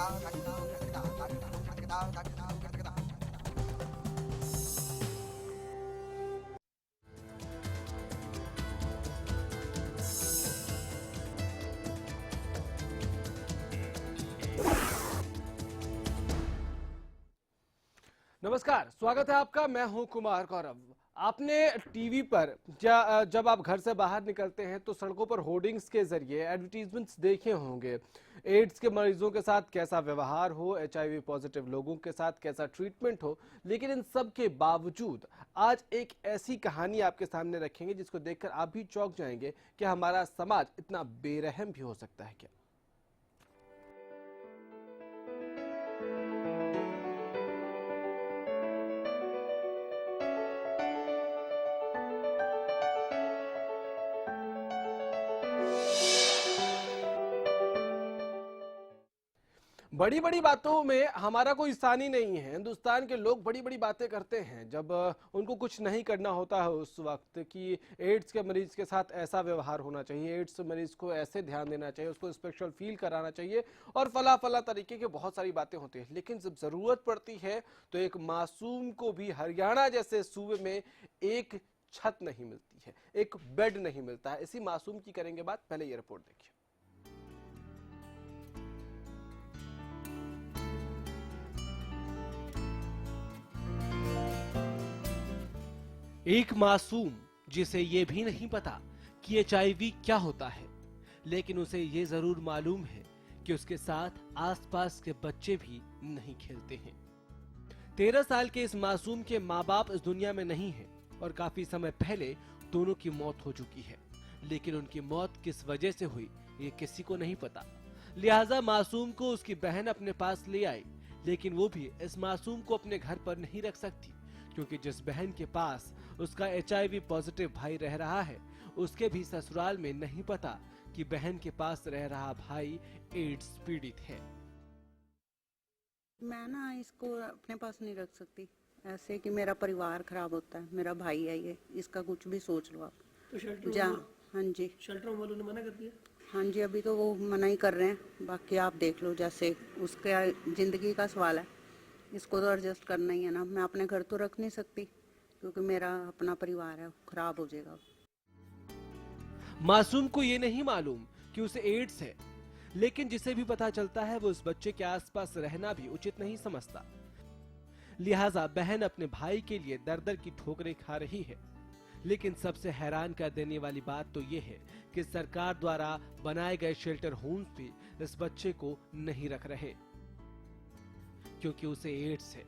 नमस्कार, स्वागत है आपका। मैं हूं कुमार गौरव। आपने टीवी पर जब आप घर से बाहर निकलते हैं तो सड़कों पर होर्डिंग्स के जरिए एडवर्टीजमेंट्स देखे होंगे। एड्स के मरीजों के साथ कैसा व्यवहार हो, HIV पॉजिटिव लोगों के साथ कैसा ट्रीटमेंट हो, लेकिन इन सब के बावजूद आज एक ऐसी कहानी आपके सामने रखेंगे जिसको देखकर आप भी चौंक जाएंगे कि हमारा समाज इतना बेरहम भी हो सकता है क्या। बड़ी बड़ी बातों में हमारा कोई स्थान ही नहीं है। हिंदुस्तान के लोग बड़ी बड़ी बातें करते हैं जब उनको कुछ नहीं करना होता है उस वक्त कि एड्स के मरीज के साथ ऐसा व्यवहार होना चाहिए, एड्स मरीज को ऐसे ध्यान देना चाहिए, उसको स्पेशल फील कराना चाहिए और फला तरीके की बहुत सारी बातें होती हैं। लेकिन जब जरूरत पड़ती है तो एक मासूम को भी हरियाणा जैसे सूबे में एक छत नहीं मिलती है, एक बेड नहीं मिलता है। इसी मासूम की करेंगे बात। पहले ये रिपोर्ट देखिए। एक मासूम जिसे ये भी नहीं पता कि HIV क्या होता है, लेकिन उसे ये जरूर मालूम है कि उसके साथ आसपास के बच्चे भी नहीं खेलते हैं। 13 साल के इस मासूम के माँ बाप इस दुनिया में नहीं हैं और काफी समय पहले दोनों की मौत हो चुकी है, लेकिन उनकी मौत किस वजह से हुई ये किसी को नहीं पता। लिहाजा मासूम को उसकी बहन अपने पास ले आई, लेकिन वो भी इस मासूम को अपने घर पर नहीं रख सकती, क्योंकि जिस बहन के पास उसका HIV पॉजिटिव भाई रह रहा है, उसके भी ससुराल में नहीं पता कि बहन के पास रह रहा भाई एड्स पीड़ित है। मैं ना इसको अपने पास नहीं रख सकती ऐसे कि मेरा परिवार खराब होता है। मेरा भाई है ये, इसका कुछ भी सोच लो आप। तो शेल्टर हाँ जी, शेल्टर होम वालों ने मना कर दिया। हाँ जी, अभी तो वो मना ही कर रहे हैं। बाकी आप देख लो, जैसे उसका जिंदगी का सवाल है, इसको तो एडजस्ट करना ही है ना। मैं अपने घर तो रख नहीं सकती क्योंकि मेरा अपना परिवार है, खराब हो जाएगा। मासूम को ये नहीं मालूम कि उसे एड्स है, लेकिन जिसे भी पता चलता है वो उस बच्चे के आसपास रहना भी उचित नहीं समझता। लिहाजा बहन अपने भाई के लिए दर दर की ठोकरें खा रही है। लेकिन सबसे हैरान कर देने वाली बात तो ये है कि सरकार द्वारा बनाए गए शेल्टर होम्स भी इस बच्चे को नहीं रख रहे, क्योंकि उसे एड्स है।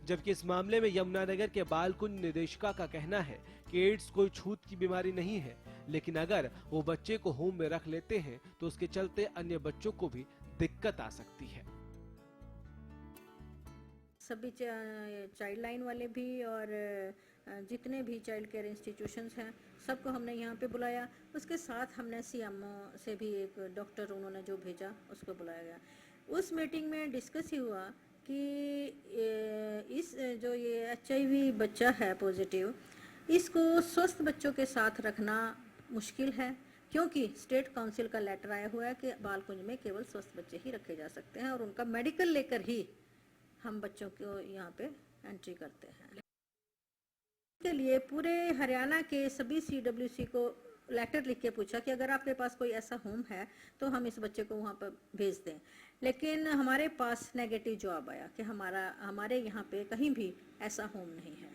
जबकि इस मामले में यमुनानगर के बालकुंज निदेशिका का कहना है कि एड्स कोई छूत की बीमारी नहीं है, लेकिन अगर वो बच्चे को होम में रख लेते हैं तो उसके चलते अन्य बच्चों को भी दिक्कत आ सकती है। सभी चाइल्ड लाइन वाले भी और जितने भी चाइल्ड केयर इंस्टीट्यूशंस हैं, सबको हमने यहाँ पे बुलाया। उसके साथ हमने CMO से भी एक डॉक्टर उन्होंने जो भेजा उसको बुलाया गया। उस मीटिंग में डिस्कस ही हुआ कि इस जो ये HIV बच्चा है पॉजिटिव, इसको स्वस्थ बच्चों के साथ रखना मुश्किल है, क्योंकि स्टेट काउंसिल का लेटर आया हुआ है कि बालकुंज में केवल स्वस्थ बच्चे ही रखे जा सकते हैं और उनका मेडिकल लेकर ही हम बच्चों को यहाँ पे एंट्री करते हैं। इसके लिए पूरे हरियाणा के सभी CWC को लेटर लिख के पूछा कि अगर आपके पास कोई ऐसा होम है तो हम इस बच्चे को वहाँ पर भेज दें, लेकिन हमारे पास नेगेटिव जवाब आया कि हमारे यहाँ पे कहीं भी ऐसा होम नहीं है।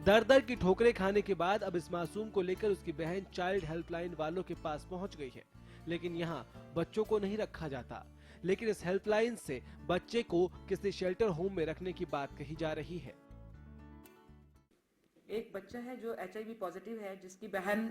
दर दर की ठोकरें खाने के बाद अब इस मासूम को लेकर उसकी बहन चाइल्ड हेल्पलाइन वालों के पास पहुंच गई है, लेकिन यहाँ बच्चों को नहीं रखा जाता। लेकिन इस हेल्पलाइन से बच्चे को किसी शेल्टर होम में रखने की बात कही जा रही है। एक बच्चा है जो HIV पॉजिटिव है, जिसकी बहन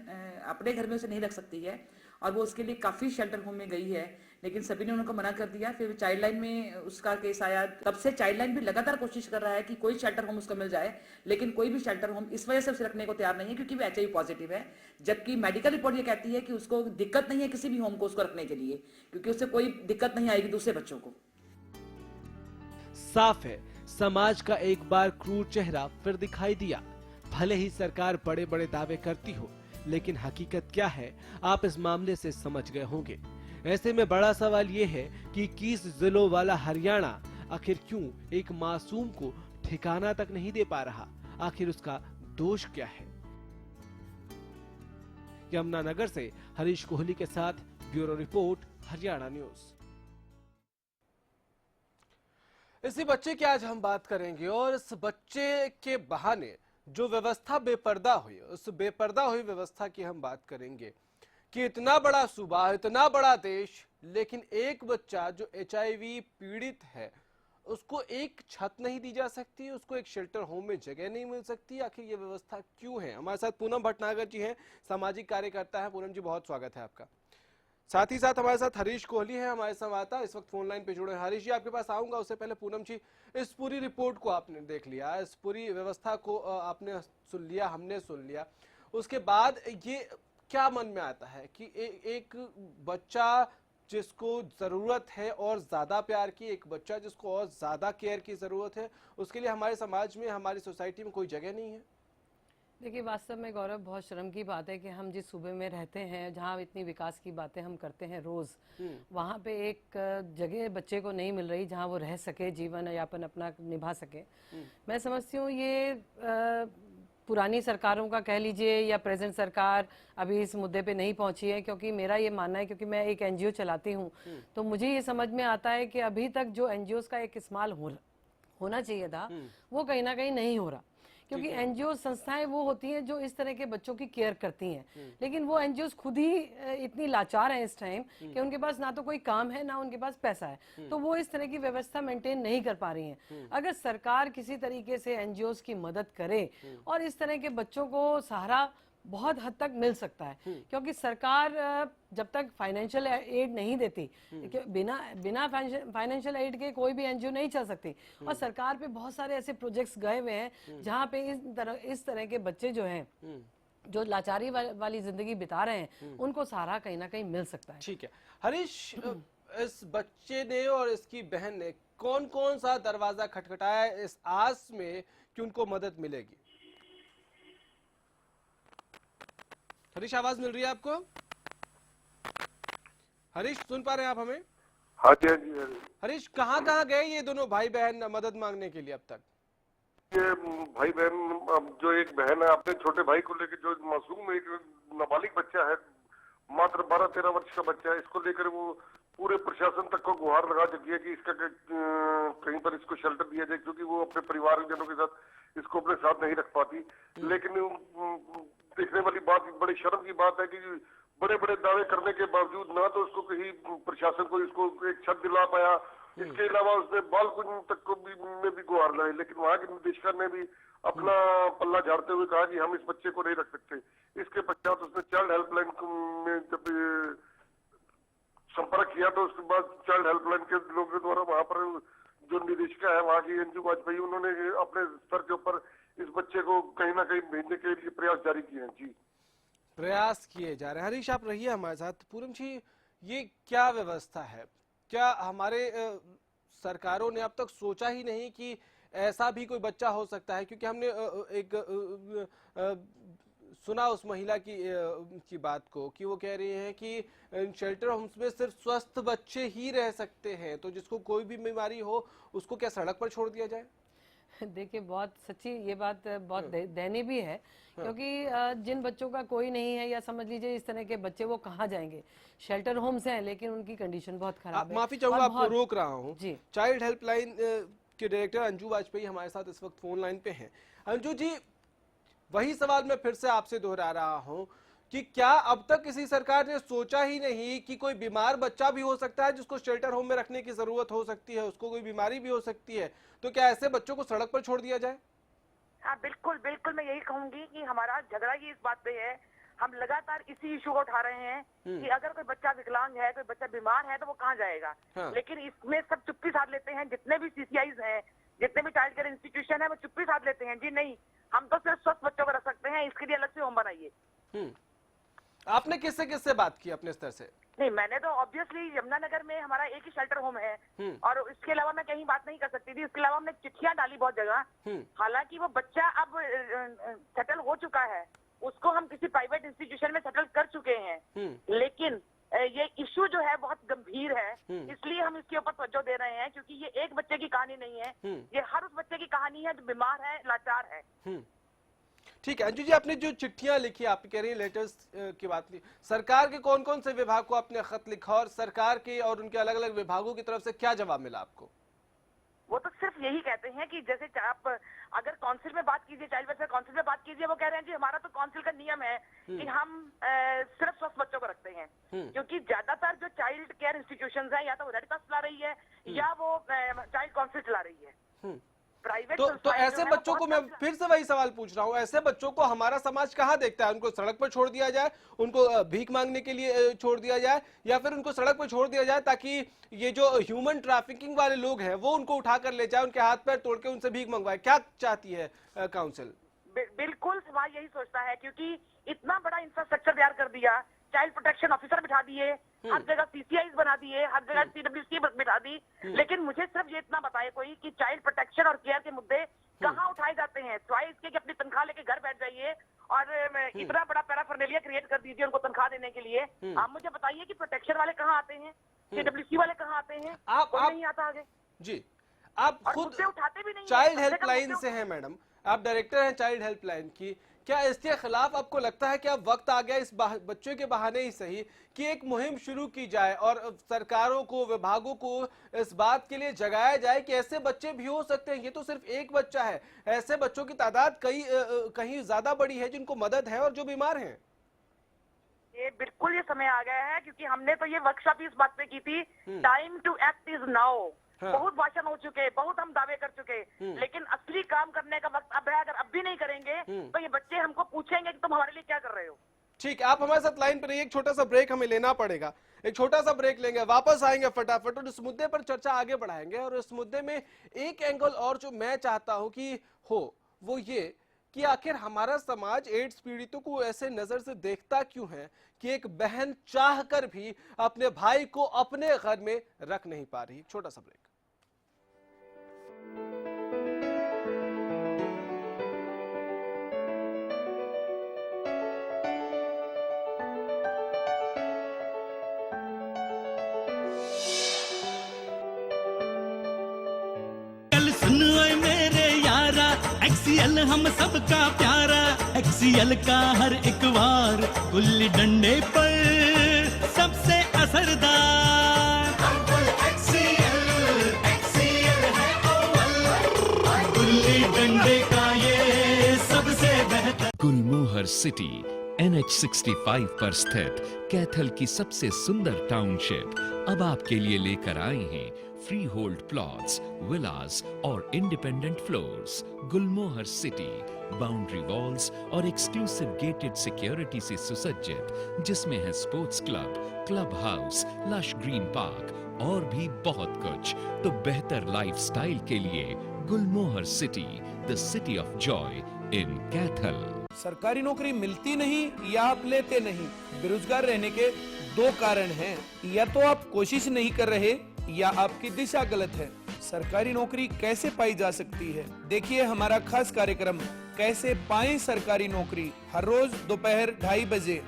अपने घर में उसे नहीं रख सकती है और वो उसके लिए काफ़ी शेल्टर होम में गई है, लेकिन सभी ने उनको मना कर दिया। फिर चाइल्ड लाइन में उसका केस आया। तब से चाइल्ड लाइन भी लगातार कोशिश कर रहा है कि कोई शेल्टर होम उसको मिल जाए, लेकिन कोई भी शेल्टर होम इस वजह से उसे रखने को तैयार नहीं है क्योंकि वो HIV पॉजिटिव है। जबकि मेडिकल रिपोर्ट ये कहती है कि उसको दिक्कत नहीं है किसी भी होम को उसको रखने के लिए, क्योंकि उससे कोई दिक्कत नहीं आएगी दूसरे बच्चों को। साफ है, समाज का एक बार क्रूर चेहरा फिर दिखाई दिया। भले ही सरकार बड़े बड़े दावे करती हो, लेकिन हकीकत क्या है आप इस मामले से समझ गए होंगे। ऐसे में बड़ा सवाल ये है कि 21 जिलों वाला हरियाणा आखिर क्यों एक मासूम को ठिकाना तक नहीं दे पा रहा, आखिर उसका दोष क्या है। यमुनानगर से हरीश कोहली के साथ ब्यूरो रिपोर्ट, हरियाणा न्यूज। इसी बच्चे की आज हम बात करेंगे और इस बच्चे के बहाने जो व्यवस्था बेपर्दा हुई, उस बेपर्दा हुई व्यवस्था की हम बात करेंगे कि इतना बड़ा सूबा, इतना बड़ा देश, लेकिन एक बच्चा जो HIV पीड़ित है उसको एक छत नहीं दी जा सकती, उसको एक शेल्टर होम में जगह नहीं मिल सकती। आखिर ये व्यवस्था क्यों है? हमारे साथ पूनम भटनागर जी हैं, सामाजिक कार्यकर्ता है। पूनम जी, बहुत स्वागत है आपका। साथ ही साथ हमारे साथ हरीश कोहली है, हमारे संवाददाता, इस वक्त फोन लाइन पे जुड़े हैं। हरीश जी, आपके पास आऊंगा, उससे पहले पूनम जी, इस पूरी रिपोर्ट को आपने देख लिया, इस पूरी व्यवस्था को आपने सुन लिया, हमने सुन लिया, उसके बाद ये क्या मन में आता है कि एक बच्चा जिसको जरूरत है और ज्यादा प्यार की, एक बच्चा जिसको और ज्यादा केयर की जरूरत है, उसके लिए हमारे समाज में, हमारी सोसाइटी में कोई जगह नहीं है? देखिए, वास्तव में गौरव, बहुत शर्म की बात है कि हम जिस सूबे में रहते हैं, जहाँ इतनी विकास की बातें हम करते हैं रोज, वहाँ पे एक जगह बच्चे को नहीं मिल रही जहाँ वो रह सके, जीवन यापन अपना निभा सके। मैं समझती हूँ ये पुरानी सरकारों का कह लीजिए या प्रेजेंट सरकार अभी इस मुद्दे पे नहीं पहुंची है, क्योंकि मेरा ये मानना है, क्योंकि मैं एक NGO चलाती हूँ, तो मुझे ये समझ में आता है कि अभी तक जो NGOs का एक इस्तेमाल होना चाहिए था, वो कहीं ना कहीं नहीं हो रहा। क्योंकि NGO संस्थाएं वो होती हैं जो इस तरह के बच्चों की केयर करती हैं, लेकिन वो NGOs खुद ही इतनी लाचार हैं इस टाइम कि उनके पास ना तो कोई काम है, ना उनके पास पैसा है, तो वो इस तरह की व्यवस्था मेंटेन नहीं कर पा रही हैं। अगर सरकार किसी तरीके से NGOs की मदद करे और इस तरह के बच्चों को सहारा बहुत हद तक मिल सकता है, क्योंकि सरकार जब तक फाइनेंशियल एड नहीं देती, बिना फाइनेंशियल एड के कोई भी NGO नहीं चल सकती। और सरकार पे बहुत सारे ऐसे प्रोजेक्ट्स गए हुए हैं जहाँ पे इस तरह के बच्चे जो हैं, जो लाचारी वाली जिंदगी बिता रहे हैं, उनको सहारा कहीं ना कहीं मिल सकता है। ठीक है हरीश, इस बच्चे ने और इसकी बहन ने कौन कौन सा दरवाजा खटखटाया इस आस में कि उनको मदद मिलेगी? हरीश, आवाज मिल रही है आपको? हरीश, सुन पा रहे हैं आप हमें? हाँ जी, हाँ जी। हरीश, कहाँ कहाँ गए ये दोनों भाई बहन मदद मांगने के लिए अब तक? ये भाई बहन, अब जो एक बहन है अपने छोटे भाई को लेकर, जो मासूम एक नाबालिग बच्चा है, मात्र 12-13 वर्ष का बच्चा है, इसको लेकर वो पूरे प्रशासन तक को गुहार लगा चुकी है कि इसका कहीं पर इसको शेल्टर दिया जाए, क्योंकि वो अपने परिवारजनों के साथ इसको अपने साथ नहीं रख पाती। लेकिन देखने वाली बात, बड़ी शर्म की बात है कि बड़े बड़े दावे करने के बावजूद ना तो उसको कहीं प्रशासन को इसको एक छत दिला पाया, इसके अलावा उसने बालकुंज तक को में भी गुहार लगाई, लेकिन वहाँ के निदेशक ने भी अपना पल्ला झाड़ते हुए कहा कि हम इस बच्चे को नहीं रख सकते। इसके पश्चात उसने चाइल्ड हेल्पलाइन में जब संपर्क किया, तो उसके बाद चाइल्ड हेल्पलाइन के लोगों द्वारा वहाँ पर जो निदेशिका है वहाँ की अंजू वाजपेयी, उन्होंने अपने स्तर के ऊपर इस बच्चे को कहीं ना कहीं भेजने के लिए प्रयास जारी किए हैं। जी, प्रयास किए जा रहे हैं। हरीश, आप रहिए हमारे साथ। पूनम जी, ये क्या व्यवस्था है? क्या हमारे सरकारों ने अब तक सोचा ही नहीं कि ऐसा भी कोई बच्चा हो सकता है? क्योंकि हमने सुना उस महिला की बात को कि वो कह रही हैं कि शेल्टर होम्स में सिर्फ स्वस्थ बच्चे ही रह सकते हैं, तो जिसको कोई भी बीमारी हो उसको क्या सड़क पर छोड़ दिया जाए? देखिए, बहुत सच्ची ये बात बहुत दयनीय भी है, क्योंकि जिन बच्चों का कोई नहीं है, या समझ लीजिए इस तरह के बच्चे, वो कहाँ जाएंगे? शेल्टर होम्स हैं, लेकिन उनकी कंडीशन बहुत खराब है। माफी चाहूंगा, आपको रोक रहा हूँ जी। चाइल्ड हेल्पलाइन के डायरेक्टर अंजू वाजपेयी हमारे साथ इस वक्त फोन लाइन पे हैं। अंजू जी, वही सवाल मैं फिर से आपसे दोहरा रहा हूँ कि क्या अब तक किसी सरकार ने सोचा ही नहीं कि कोई बीमार बच्चा भी हो सकता है जिसको शेल्टर होम में रखने की जरूरत हो सकती है, उसको कोई बीमारी भी हो सकती है, तो क्या ऐसे बच्चों को सड़क पर छोड़ दिया जाए? हाँ, बिल्कुल बिल्कुल, मैं यही कहूंगी कि हमारा झगड़ा ही इस बात पे है। हम लगातार इसी इशू को उठा रहे हैं कि अगर कोई बच्चा विकलांग है, कोई बच्चा बीमार है, तो वो कहाँ जाएगा। लेकिन इसमें सब चुप्पी साध लेते हैं, जितने भी CCIs हैं, जितने भी चाइल्ड केयर इंस्टीट्यूशन है, वो चुप्पी साध लेते हैं। जी नहीं, हम तो सिर्फ स्वस्थ बच्चों को रख सकते हैं, इसके लिए अलग से होम बनाइए। आपने किससे किससे बात की अपने स्तर से? नहीं, मैंने तो ऑब्वियसली यमुनानगर में हमारा एक ही शेल्टर होम है, और इसके अलावा मैं कहीं बात नहीं कर सकती थी। इसके अलावा हमने चिट्ठियां डाली बहुत जगह। हालांकि वो बच्चा अब सेटल हो चुका है, उसको हम किसी प्राइवेट इंस्टीट्यूशन में सेटल कर चुके हैं, लेकिन ये इश्यू जो है बहुत गंभीर है, इसलिए हम इसके ऊपर तवज्जो दे रहे हैं, क्योंकि ये एक बच्चे की कहानी नहीं है, ये हर उस बच्चे की कहानी है जो बीमार है, लाचार है। ठीक है अंजू जी, आपने जो चिट्ठियां लिखी, आप कह रही हैं लेटर्स की बात की, सरकार के कौन कौन से विभाग को आपने खत लिखा और सरकार के और उनके अलग अलग विभागों की तरफ से क्या जवाब मिला आपको? वो तो सिर्फ यही कहते हैं कि जैसे आप अगर काउंसिल में बात कीजिए, चाइल्ड वेलफेयर काउंसिल में बात कीजिए, वो कह रहे हैं जी हमारा तो काउंसिल का नियम है कि हम सिर्फ स्वस्थ बच्चों को रखते हैं, क्योंकि ज्यादातर जो चाइल्ड केयर इंस्टीट्यूशंस हैं या तो वो रेड क्रॉस चला रही है या वो चाइल्ड काउंसिल चला रही है। प्राइवेट तो ऐसे बच्चों को मैं फिर से वही सवाल पूछ रहा हूँ, ऐसे बच्चों को हमारा समाज कहाँ देखता है? उनको सड़क पर छोड़ दिया जाए, उनको भीख मांगने के लिए छोड़ दिया जाए, या फिर उनको सड़क पर छोड़ दिया जाए ताकि ये जो ह्यूमन ट्रैफिकिंग वाले लोग हैं वो उनको उठा कर ले जाए, उनके हाथ पैर तोड़ के उनसे भीख मंगवाए? क्या चाहती है काउंसिल? बिल्कुल समाज यही सोचता है, क्योंकि इतना बड़ा इंफ्रास्ट्रक्चर तैयार कर दिया, चाइल्ड प्रोटेक्शन ऑफिसर बिठा दिए, हर जगह सीसीआई बना दिए, हर जगह सीडब्ल्यूसी बिठा दी, लेकिन मुझे सिर्फ ये इतना बताए कोई कि चाइल्ड प्रोटेक्शन और केयर के मुद्दे कहाँ उठाए जाते हैं? सिवाय इसके कि अपनी तनख्वाह लेके घर बैठ जाइए और इतना बड़ा पैराफर्नेलिया क्रिएट कर दीजिए उनको तनख्वाह देने के लिए। आप मुझे बताइए कि प्रोटेक्शन वाले कहाँ आते हैं, सीडब्ल्यूसी वाले कहाँ आते हैं? आप नहीं आता आगे जी, आप खुद उठाते भी नहीं, चाइल्ड हेल्पलाइन से हैं मैडम, आप डायरेक्टर हैं चाइल्ड हेल्पलाइन की, क्या इसके खिलाफ आपको लगता है कि अब वक्त आ गया इस बच्चों के बहाने ही सही कि एक मुहिम शुरू की जाए और सरकारों को, विभागों को इस बात के लिए जगाया जाए कि ऐसे बच्चे भी हो सकते हैं? ये तो सिर्फ एक बच्चा है, ऐसे बच्चों की तादाद कहीं ज्यादा बड़ी है जिनको मदद है और जो बीमार हैं। ये बिल्कुल ये समय आ गया है, क्योंकि हमने तो ये वर्कशॉप इस बात पे की थी, time to act is now. बहुत भाषण हो चुके, बहुत हम दावे कर चुके, लेकिन असली काम करने का वक्त अब है। अगर अब भी नहीं करेंगे तो ये बच्चे हमको पूछेंगे कि तुम हमारे लिए क्या कर रहे हो। ठीक है, आप हमारे साथ लाइन पर रहिए, एक छोटा सा ब्रेक हमें लेना पड़ेगा, एक छोटा सा ब्रेक लेंगे, वापस आएंगे फटाफट और इस मुद्दे पर चर्चा आगे बढ़ाएंगे। और इस मुद्दे में एक एंगल और जो मैं चाहता हूं कि हो वो ये कि आखिर हमारा समाज एड्स पीड़ितों को ऐसे नजर से देखता क्यों है कि एक बहन चाहकर भी अपने भाई को अपने घर में रख नहीं पा रही। छोटा सा ब्रेक। सुन ओए मेरे यारा, एक्सीएल हम सबका प्यारा, एक्सीएल का हर एक वार गुल्ली डंडे पर सबसे असरदार। एक्सीएल है अव्वल, गुल्ली डंडे का ये सबसे बेहतर। गुलमोहर सिटी NH65 पर स्थित कैथल की सबसे सुंदर टाउनशिप अब आपके लिए लेकर आए हैं फ्री होल्ड प्लॉट्स, विलास और independent floors. Gulmohar city boundary walls और एक्सक्लूसिव गेटेड सिक्योरिटी से सुसज्जित, जिसमें है sports club, club house, lush green park और भी बहुत कुछ। तो बेहतर लाइफस्टाइल के लिए Gulmohar city, the city of joy in Kaithal. सरकारी नौकरी मिलती नहीं या आप लेते नहीं, बेरोजगार रहने के दो कारण हैं। या तो आप कोशिश नहीं कर रहे या आपकी दिशा गलत है। सरकारी नौकरी कैसे पाई जा सकती है? देखिए हमारा खास कार्यक्रम कैसे पाएं सरकारी नौकरी, हर रोज दोपहर 2:30 बजे।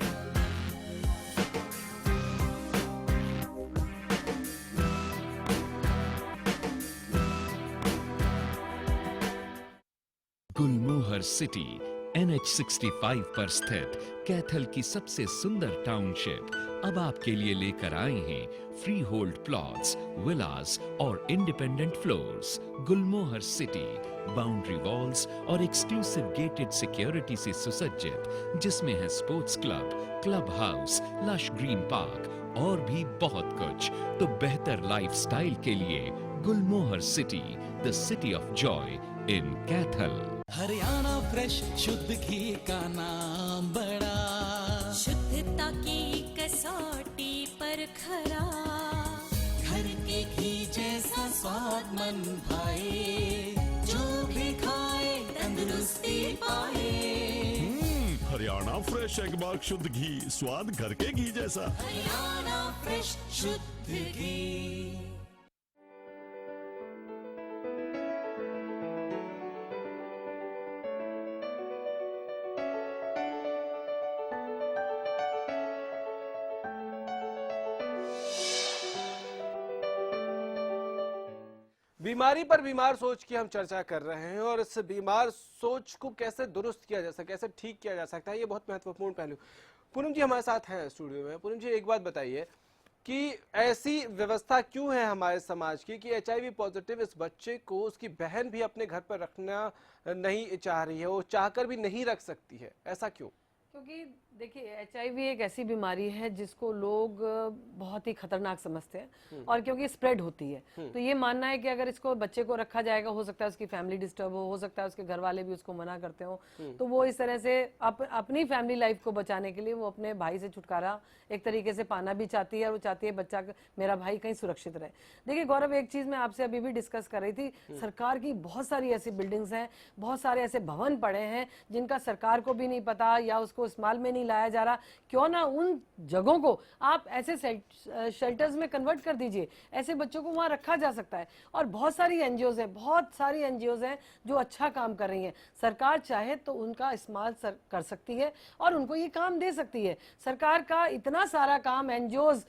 गुलमोहर सिटी NH65 पर स्थित कैथल की सबसे सुंदर टाउनशिप अब आपके लिए लेकर आए हैं फ्री होल्ड प्लॉट्स, विलास और independent floors. Gulmohar city boundary walls और एक्सक्लूसिव गेटेड सिक्योरिटी से सुसज्जित, जिसमें है sports club, club house, lush green park और भी बहुत कुछ। तो बेहतर लाइफस्टाइल के लिए Gulmohar city, the city of joy in Kaithal. Haryana fresh शुद्ध घी का नाम बड़ा, शुद्धता की कसौटी पर खरा, घर के घी जैसा स्वाद मन भाए, जो भी खाए तंदुरुस्ती पाए। हरियाणा फ्रेश एगमार्क शुद्ध घी, स्वाद घर के घी जैसा। हरियाणा फ्रेश शुद्ध घी। बीमारी पर बीमार सोच की हम चर्चा कर रहे हैं और इस बीमार सोच को कैसे दुरुस्त किया जा सकता है, कैसे ठीक किया जा सकता है, ये बहुत महत्वपूर्ण पहलू। पूनम जी हमारे साथ हैं स्टूडियो में। पूनम जी एक बात बताइए कि ऐसी व्यवस्था क्यों है हमारे समाज की कि HIV पॉजिटिव इस बच्चे को उसकी बहन भी अपने घर पर रखना नहीं चाह रही है, वो चाहकर भी नहीं रख सकती है, ऐसा क्यों? क्योंकि देखिए HIV एक ऐसी बीमारी है जिसको लोग बहुत ही खतरनाक समझते हैं और क्योंकि स्प्रेड होती है तो ये मानना है कि अगर इसको बच्चे को रखा जाएगा, हो सकता है उसकी फैमिली डिस्टर्ब हो सकता है उसके घर वाले भी उसको मना करते हो, तो वो इस तरह से अपनी फैमिली लाइफ को बचाने के लिए वो अपने भाई से छुटकारा एक तरीके से पाना भी चाहती है और वो चाहती है बच्चा मेरा भाई कहीं सुरक्षित रहे। देखिए गौरव, एक चीज मैं आपसे अभी भी डिस्कस कर रही थी, सरकार की बहुत सारी ऐसी बिल्डिंग्स हैं, बहुत सारे ऐसे भवन पड़े हैं जिनका सरकार को भी नहीं पता या उसको इस्तेमाल में नहीं लाया जा रहा। क्यों ना उन जगहों को आप ऐसे शेल्टर्स में कन्वर्ट कर दीजिए, ऐसे बच्चों को वहां रखा जा सकता है। और बहुत सारी एनजीओज हैं, बहुत सारी एनजीओज हैं जो अच्छा काम कर रही हैं। सरकार चाहे तो उनका इस्तेमाल कर सकती है और उनको ये काम दे सकती है। सरकार का इतना सारा काम एनजीओज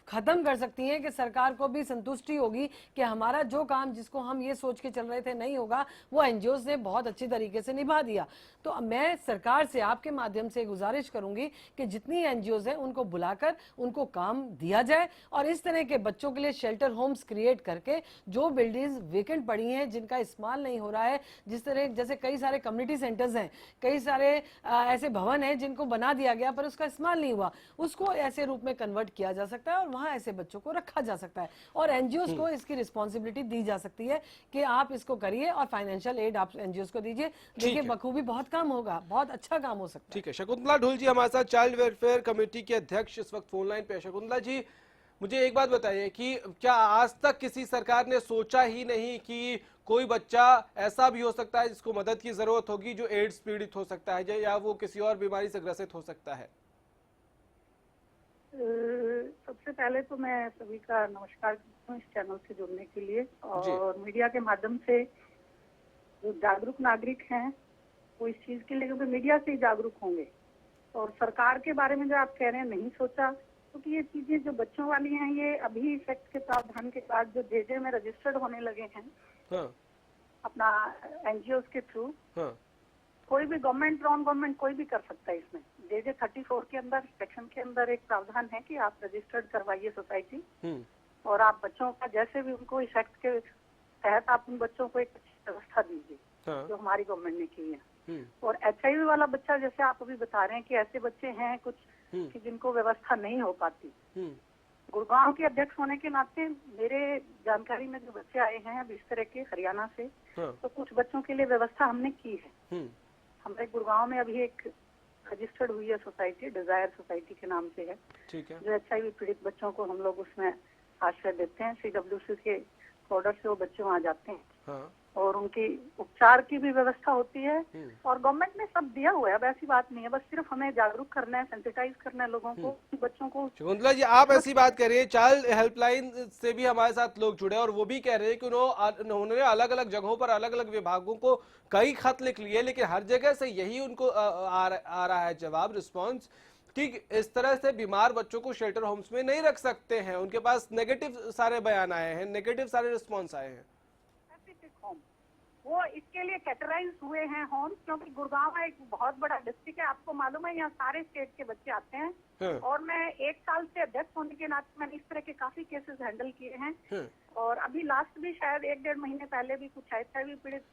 खत्म कर सकती हैं कि सरकार को भी संतुष्टि होगी कि हमारा जो काम जिसको हम ये सोच के चल रहे थे नहीं होगा, वो एनजीओज ने बहुत अच्छी तरीके से निभा दिया। तो मैं सरकार से आपके माध्यम से गुजारिश करूंगी कि जितनी एनजीओज हैं उनको बुलाकर उनको काम दिया जाए और इस तरह के बच्चों के लिए शेल्टर होम्स क्रिएट करके जो बिल्डिंग्स वेकेंट पड़ी हैं जिनका इस्तेमाल नहीं हो रहा है, जिस तरह जैसे कई सारे कम्युनिटी सेंटर्स हैं, कई सारे ऐसे भवन हैं जिनको बना दिया गया पर उसका इस्तेमाल नहीं हुआ, उसको ऐसे रूप में कन्वर्ट किया जा सकता है और वहां ऐसे बच्चों को रखा जा सकता है और एनजीओज को इसकी रिस्पॉन्सिबिलिटी दी जा सकती है कि आप इसको करिए और फाइनेंशियल एड आप एनजीओज को दीजिए। देखिए बखूबी बहुत काम होगा, बहुत अच्छा काम हो सकता है। ठीक है, शकुंतला ढोल जी हमारे साथ चाइल्ड वेलफेयर कमेटी के अध्यक्ष इस वक्त फोन लाइन पे। शकुंतला जी मुझे एक बात बताइए कि क्या आज तक किसी सरकार ने सोचा ही नहीं कि कोई बच्चा ऐसा भी हो सकता है जिसको मदद की जरूरत होगी, जो एड्स पीड़ित हो सकता है या वो किसी और बीमारी से ग्रसित हो सकता है? सबसे पहले तो मैं सभी का नमस्कार करती हूँ इस चैनल से जुड़ने के लिए और मीडिया के माध्यम से जो जागरूक नागरिक हैं वो इस चीज के लिए, क्योंकि मीडिया से ही जागरूक होंगे। और सरकार के बारे में जो आप कह रहे हैं नहीं सोचा, क्योंकि ये चीजें जो बच्चों वाली हैं ये अभी इफेक्ट के प्रावधान के बाद जो जेजे में रजिस्टर्ड होने लगे हैं अपना एनजीओ के थ्रू, कोई भी गवर्नमेंट नॉन गवर्नमेंट कोई भी कर सकता है। इसमें जेजे 34 के अंदर सेक्शन के अंदर एक प्रावधान है कि आप रजिस्टर्ड करवाइए सोसाइटी और आप बच्चों का जैसे भी उनको इफेक्ट के तहत आप उन बच्चों को एक अच्छी व्यवस्था दीजिए जो हमारी गवर्नमेंट ने की है। और HIV वाला बच्चा जैसे आप अभी बता रहे हैं कि ऐसे बच्चे हैं कुछ कि जिनको व्यवस्था नहीं हो पाती। गुड़गांव के अध्यक्ष होने के नाते मेरे जानकारी में जो बच्चे आए हैं अब इस तरह के हरियाणा से, तो कुछ बच्चों के लिए व्यवस्था हमने की है। हमारे गुड़गांव में अभी एक रजिस्टर्ड हुई है सोसाइटी, डिजायर सोसाइटी के नाम से है, जो HIV पीड़ित बच्चों को हम लोग उसमें आश्रय देते हैं। CWC के ऑर्डर से वो बच्चे वहाँ जाते हैं और उनकी उपचार की भी व्यवस्था होती है और गवर्नमेंट ने सब दिया हुआ है। अब ऐसी बात नहीं है, बस सिर्फ हमें जागरूक करना है, सेंसिटाइज करना है लोगों को, बच्चों को। शकुंतला जी आप ऐसी बात कर रही है, चाइल्ड हेल्पलाइन से भी हमारे साथ लोग जुड़े और वो भी कह रहे हैं कि उन्होंने अलग अलग जगहों पर अलग अलग विभागों को कई खत लिख लिए लेकिन हर जगह से यही उनको आ रहा है जवाब, रिस्पॉन्स, ठीक इस तरह से बीमार बच्चों को शेल्टर होम्स में नहीं रख सकते हैं। उनके पास नेगेटिव सारे बयान आए हैं, नेगेटिव सारे रिस्पॉन्स आए हैं। वो इसके लिए कैटेगराइज हुए हैं होम, क्योंकि गुड़गांव एक बहुत बड़ा डिस्ट्रिक्ट है, आपको मालूम है यहाँ सारे स्टेट के बच्चे आते हैं और मैं 1 साल से अध्यक्ष होने के नाते मैंने इस तरह के काफी केसेस हैंडल किए हैं और अभी लास्ट भी शायद 1-1.5 महीने पहले भी कुछ HIV पीड़ित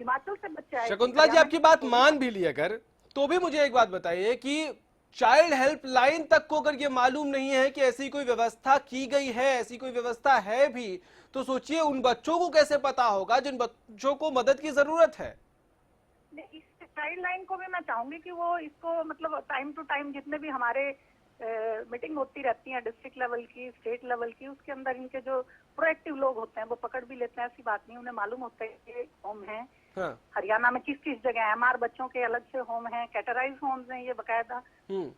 हिमाचल से बच्चे आए। शकुंतला जी आपकी बात मान भी ली अगर, तो भी मुझे एक बात बताइए कि चाइल्ड हेल्पलाइन तक को अगर ये मालूम नहीं है कि ऐसी कोई व्यवस्था की गई है, ऐसी कोई व्यवस्था है भी, तो सोचिए उन बच्चों को कैसे पता होगा जिन बच्चों को मदद की जरूरत है। इस चाइल्ड लाइन को भी मैं चाहूंगी कि वो इसको मतलब टाइम टू टाइम जितने भी हमारे मीटिंग होती रहती है डिस्ट्रिक्ट लेवल की, स्टेट लेवल की, उसके अंदर इनके जो प्रोएक्टिव लोग होते हैं वो पकड़ भी लेते हैं। ऐसी बात नहीं, उन्हें मालूम होता है कि होम है हरियाणा में किस किस जगह है। MR बच्चों के अलग से होम है, कैटेगराइज होम्स हैं ये बकायदा,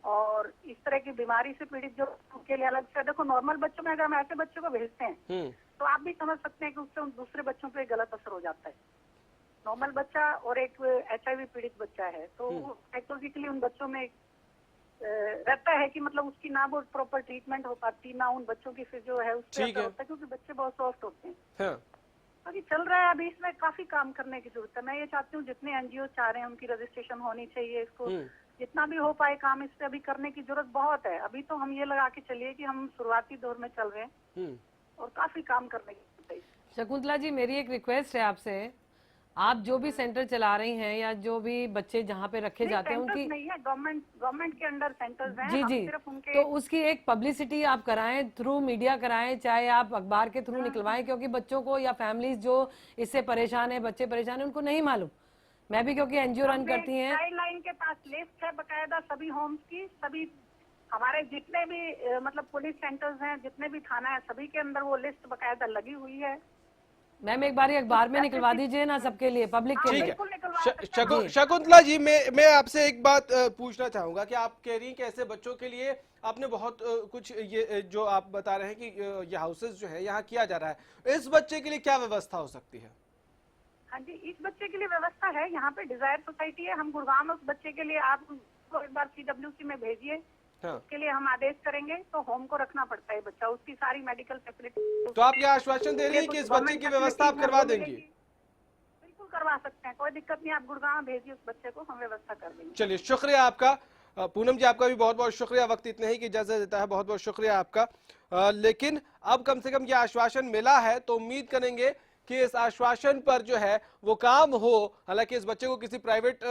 और इस तरह की बीमारी से पीड़ित जो उनके लिए अलग से। देखो नॉर्मल बच्चों में अगर हम ऐसे बच्चों को भेजते हैं तो आप भी समझ सकते हैं कि उससे दूसरे बच्चों पे गलत असर हो जाता है। नॉर्मल बच्चा और एक HIV पीड़ित बच्चा है तो साइकोलॉजिकली उन बच्चों में रहता है कि मतलब उसकी ना वो प्रॉपर ट्रीटमेंट हो पाती, ना उन बच्चों की फिर जो है उससे असर होता है, क्योंकि बच्चे बहुत सॉफ्ट होते हैं। अभी चल रहा है, अभी इसमें काफी काम करने की जरूरत है। मैं ये चाहती हूँ जितने एनजीओ चाह रहे हैं उनकी रजिस्ट्रेशन होनी चाहिए, इसको जितना भी हो पाए काम इस पे अभी करने की जरूरत बहुत है। अभी तो हम ये लगा के चलिए कि हम शुरुआती दौर में चल रहे हैं और काफी काम करने की जरूरत है। शकुंतला जी, मेरी एक रिक्वेस्ट है आपसे, आप जो भी सेंटर चला रही हैं या जो भी बच्चे जहाँ पे रखे जाते हैं उनकी नहीं है, गवर्नमेंट के अंडर सेंटर्स हैं। जी हम जी, सिर्फ उनके तो उसकी एक पब्लिसिटी आप कराएं, थ्रू मीडिया कराएं, चाहे आप अखबार के थ्रू निकलवाएं, क्योंकि बच्चों को या फैमिलीज जो इससे परेशान है, बच्चे परेशान है, उनको नहीं मालूम। मैं भी क्योंकि एनजीओ रन करती हैं। चाइल्ड लाइन के पास लिस्ट है बकायदा सभी होम्स की, सभी हमारे जितने भी मतलब पुलिस सेंटर्स हैं, जितने भी थाना है, सभी के अंदर वो लिस्ट बकायदा लगी हुई है। मैम एक बार अखबार में निकलवा दीजिए ना, सबके लिए, पब्लिक के लिए। शकुंतला जी, मैं आपसे एक बात पूछना चाहूंगा कि आप कह रही हैं कि ऐसे बच्चों के लिए आपने बहुत कुछ ये जो आप बता रहे हैं कि ये हाउसेस जो है यहाँ किया जा रहा है, इस बच्चे के लिए क्या व्यवस्था हो सकती है? हाँ जी, इस बच्चे के लिए व्यवस्था है, यहाँ पे डिजायर सोसाइटी है। हम गुड़गांव में उस बच्चे के लिए आप एक बार CWC में भेजिए, उसके लिए हम आदेश करेंगे। तो होम को रखना पड़ता है बच्चा, उसकी सारी मेडिकल फैसिलिटी। तो आप ये आश्वासन दे रही है कि इस बच्चे की व्यवस्था आप करवा देंगी? बिल्कुल करवा सकते हैं, कोई दिक्कत नहीं। आप गुड़गांव भेजिए उस बच्चे को, हम व्यवस्था कर देंगे। चलिए, शुक्रिया आपका। पूनम जी, आपका भी बहुत बहुत शुक्रिया, वक्त इतने ही की इजाजत देता है, बहुत बहुत शुक्रिया आपका। लेकिन अब कम से कम ये आश्वासन मिला है, तो उम्मीद करेंगे कि इस आश्वासन पर जो है वो काम हो। हालांकि इस बच्चे को किसी प्राइवेट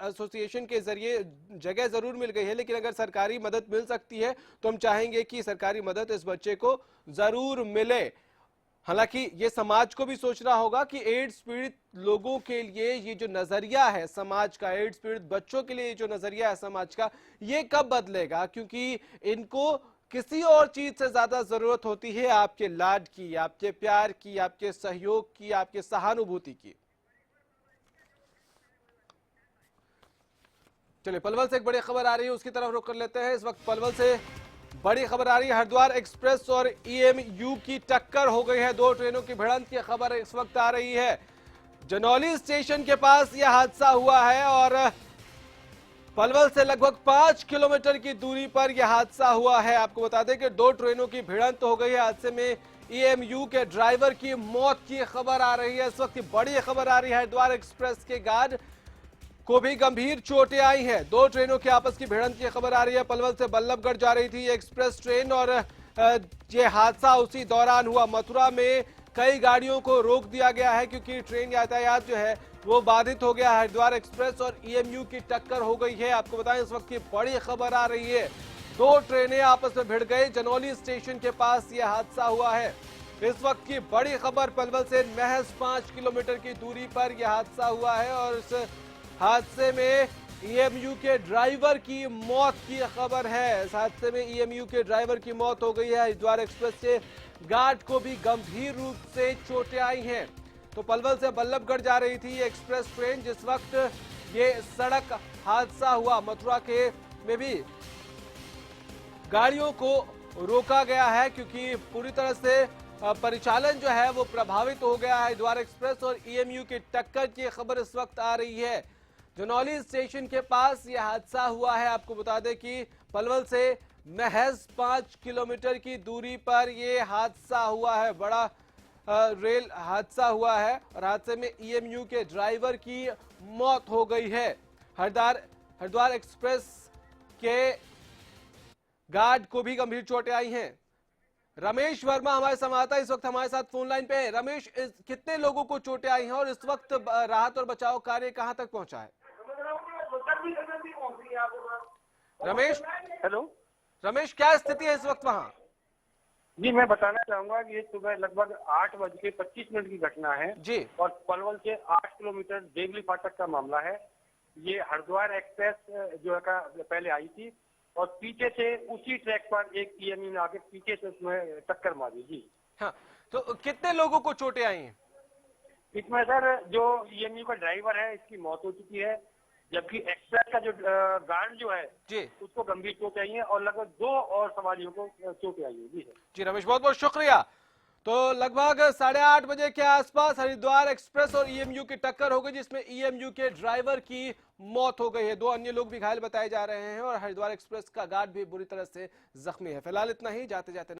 एसोसिएशन के जरिए जगह जरूर मिल गई है, लेकिन अगर सरकारी मदद मिल सकती है तो हम चाहेंगे कि सरकारी मदद इस बच्चे को जरूर मिले। हालांकि ये समाज को भी सोचना होगा कि एड्स पीड़ित लोगों के लिए ये जो नजरिया है समाज का, एड्स पीड़ित बच्चों के लिए जो नजरिया है समाज का, ये कब बदलेगा, क्योंकि इनको किसी और चीज से ज्यादा जरूरत होती है आपके लाड की, आपके प्यार की, आपके सहयोग की, आपके सहानुभूति की। चलिए, पलवल से एक बड़ी खबर आ रही है, उसकी तरफ रुख कर लेते हैं। इस वक्त पलवल से बड़ी खबर आ रही है, हरिद्वार एक्सप्रेस और EMU की टक्कर हो गई है, दो ट्रेनों की भिड़ंत की खबर इस वक्त आ रही है। जनौली स्टेशन के पास यह हादसा हुआ है और पलवल से लगभग 5 किलोमीटर की दूरी पर यह हादसा हुआ है। आपको बता दें कि दो ट्रेनों की भिड़ंत हो गई है। हादसे में EMU के ड्राइवर की मौत की खबर आ रही है। इस वक्त बड़ी खबर आ रही है, हरिद्वार एक्सप्रेस के गार्ड को भी गंभीर चोटें आई हैं। दो ट्रेनों की आपस की भिड़ंत की खबर आ रही है। पलवल से बल्लभगढ़ जा रही थी एक्सप्रेस ट्रेन और ये हादसा उसी दौरान हुआ। मथुरा में कई गाड़ियों को रोक दिया गया है क्योंकि ट्रेन यातायात जो है वो बाधित हो गया। हरिद्वार एक्सप्रेस और EMU की टक्कर हो गई है। आपको बताएं, इस वक्त की बड़ी खबर आ रही है, दो ट्रेनें आपस में भिड़ गई। जनौली स्टेशन के पास यह हादसा हुआ है। इस वक्त की बड़ी खबर, पलवल से महज 5 किलोमीटर की दूरी पर यह हादसा हुआ है और इस हादसे में EMU के ड्राइवर की मौत की खबर है। इस हादसे में EMU के ड्राइवर की मौत हो गई है। हरिद्वार एक्सप्रेस से गार्ड को भी गंभीर रूप से चोटें आई हैं। तो पलवल से बल्लभगढ़ जा रही थी एक्सप्रेस ट्रेन, जिस वक्त ये सड़क हादसा हुआ। मथुरा के में भी गाड़ियों को रोका गया है क्योंकि पूरी तरह से परिचालन जो है वो प्रभावित हो गया है। हरिद्वार एक्सप्रेस और EMU की टक्कर की खबर इस वक्त आ रही है। जनौली स्टेशन के पास यह हादसा हुआ है। आपको बता दें कि पलवल से महज 5 किलोमीटर की दूरी पर यह हादसा हुआ है। बड़ा रेल हादसा हुआ है और हादसे में EMU के ड्राइवर की मौत हो गई है। हरिद्वार एक्सप्रेस के गार्ड को भी गंभीर चोटें आई हैं। रमेश वर्मा हमारे संवाददाता इस वक्त हमारे साथ फोन लाइन पे है। रमेश, कितने लोगों को चोटें आई हैं और इस वक्त राहत और बचाव कार्य कहां तक पहुंचा है? रमेश, हेलो रमेश, क्या स्थिति है इस वक्त वहां? जी, मैं बताना चाहूंगा कि ये सुबह लगभग 8:25 की घटना है जी, और पलवल से 8 किलोमीटर देगली फाटक का मामला है। ये हरिद्वार एक्सप्रेस जो है का पहले आई थी और पीछे से उसी ट्रैक पर एक EMU ने आके पीछे से उसमें टक्कर मारी। जी हाँ, तो कितने लोगों को चोटें आई हैं? इसमें सर जो EMU का ड्राइवर है इसकी मौत हो चुकी है, जबकि एक्सप्रेस का जो गार्ड जो है जी उसको गंभीर चोट आई है और लगभग 2 और सवारियों को चोटें आई है। जी सर। जी रमेश, बहुत बहुत शुक्रिया। तो लगभग 8:30 बजे के आसपास हरिद्वार एक्सप्रेस और EMU की टक्कर हो गई, जिसमें EMU के ड्राइवर की मौत हो गई है। 2 अन्य लोग भी घायल बताए जा रहे हैं और हरिद्वार एक्सप्रेस का गार्ड भी बुरी तरह से जख्मी है। फिलहाल इतना ही, जाते जाते